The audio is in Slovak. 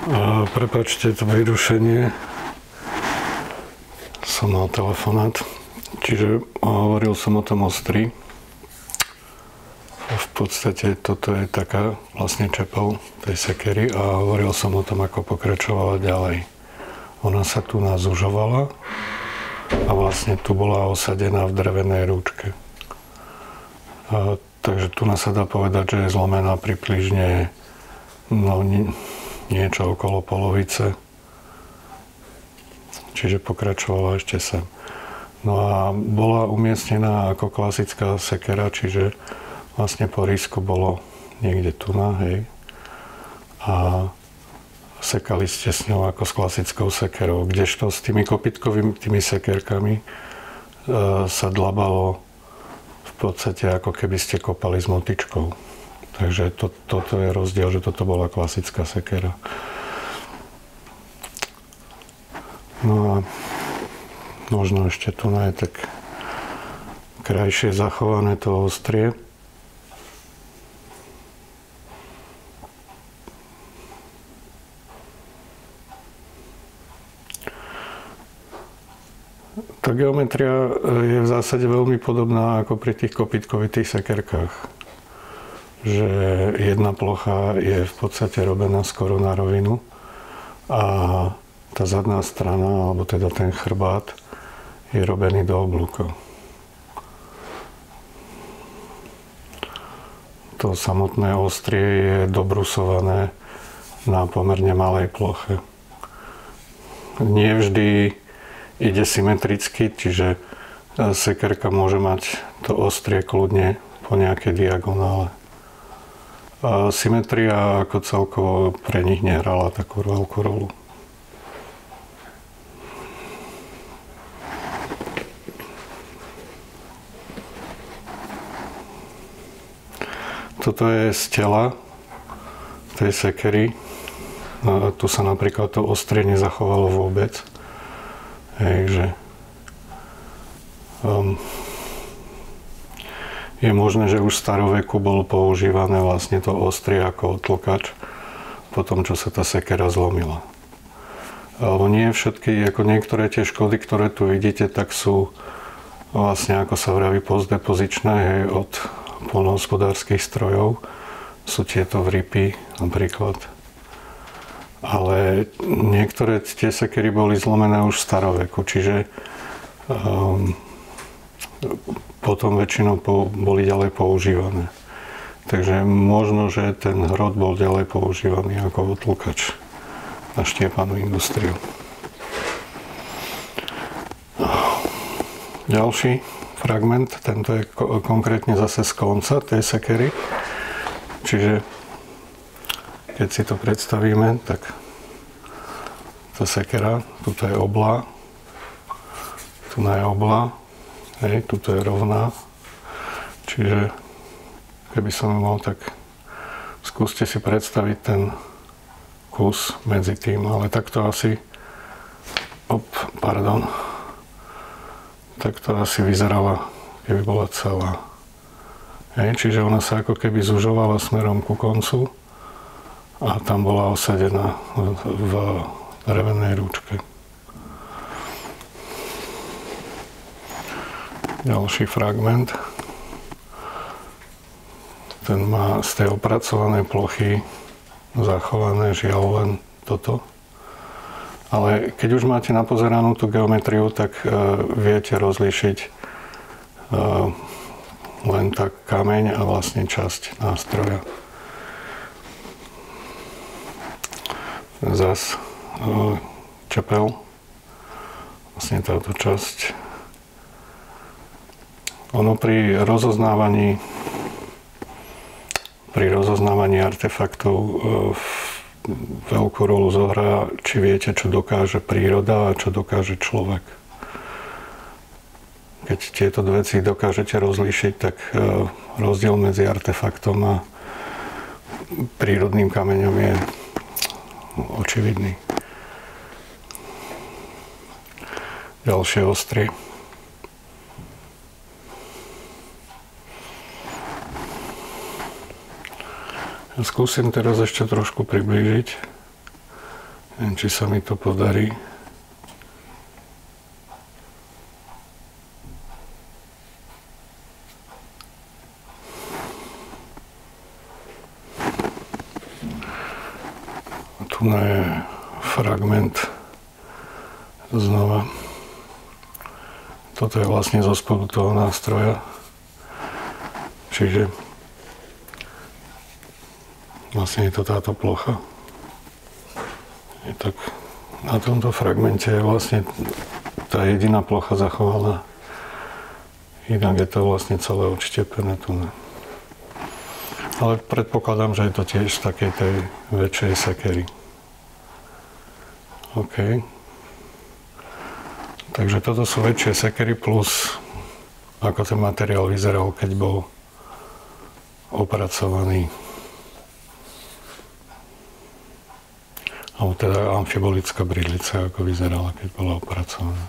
Prepáčte to vyrušenie. Som mal telefonát. Čiže hovoril som o tom ostri. V podstate toto je taká vlastne čepel tej sekery a hovoril som o tom, ako pokračovala ďalej. Ona sa tu nazužovala a vlastne tu bola osadená v drevenej rúčke. Takže tu sa dá povedať, že je zlomená približne niečo okolo polovice. Čiže pokračovala ešte sem. No a bola umiestnená ako klasická sekera, čiže vlastne po rýsku bolo niekde tu hej. A sekali ste s ňou ako s klasickou sekerou, kdežto s tými kopytkovými tými sekerkami sa dlabalo v podstate ako keby ste kopali s motyčkou. Takže toto je rozdiel, že toto bola klasická sekera. No a možno ešte tu je tak krajšie zachované to ostrie. Tá geometria je v zásade veľmi podobná ako pri tých kopytkovitých sekerkách. Že jedna plocha je v podstate robená skoro na rovinu a tá zadná strana, alebo teda ten chrbát, je robený do oblúkov. To samotné ostrie je dobrusované na pomerne malej ploche. Nie vždy ide symetricky, čiže sekerka môže mať to ostrie kľudne po nejakej diagonále. A symetria ako celkovo pre nich nehrala takú veľkú rolu. Toto je z tela tej sekery. Tu sa napríklad to ostrie nezachovalo vôbec. Takže je možné, že už v staroveku bolo používané vlastne to ostrie ako otlkač po tom, čo sa tá sekera zlomila. Ale nie všetky, ako niektoré tie škody, ktoré tu vidíte, tak sú vlastne, ako sa vraví, postdepozičné, hej, od poľnohospodárskych strojov. Sú tieto vrypy napríklad. Ale niektoré tie sekery boli zlomené už v staroveku, čiže potom väčšinou boli ďalej používané. Takže možno, že ten hrot bol ďalej používaný ako otlkač na štiepanú industriu. Ďalší fragment, tento je konkrétne zase z konca tej sekery. Čiže keď si to predstavíme, tak tá sekera, tuto je obla, tu je obla, hej, tuto je rovná. Čiže keby som mal, tak skúste si predstaviť ten kus medzi tým, ale takto asi, takto asi vyzerala, keby bola celá. Hej, čiže ona sa ako keby zužovala smerom ku koncu a tam bola osadená v drevenej rúčke. Ďalší fragment. Ten má z tej opracovanej plochy zachované žiaľ len toto. Ale keď už máte napozeranú tú geometriu, tak viete rozlíšiť len tak kameň a vlastne časť nástroja. Zas čepel, vlastne táto časť. Ono pri rozoznávaní artefaktov veľkú rolu zohrá, či viete, čo dokáže príroda a čo dokáže človek. Keď tieto veci dokážete rozlíšiť, tak rozdiel medzi artefaktom a prírodným kameňom je očividný. Ďalšie ostrie. Ja skúsim teraz ešte trošku priblížiť. Neviem, či sa mi to podarí. Tu je fragment znova. Toto je vlastne zo spodu toho nástroja. Čiže vlastne je to táto plocha. Tak na tomto fragmente je vlastne tá jediná plocha zachovaná. Inak je to vlastne celé odštepené tu. Ale predpokladám, že je to tiež z takej tej väčšej sekery. OK. Takže toto sú väčšie sekery plus ako ten materiál vyzeral, keď bol opracovaný. Alebo teda amfibolická bridlica, ako vyzerala, keď bola opracovaná.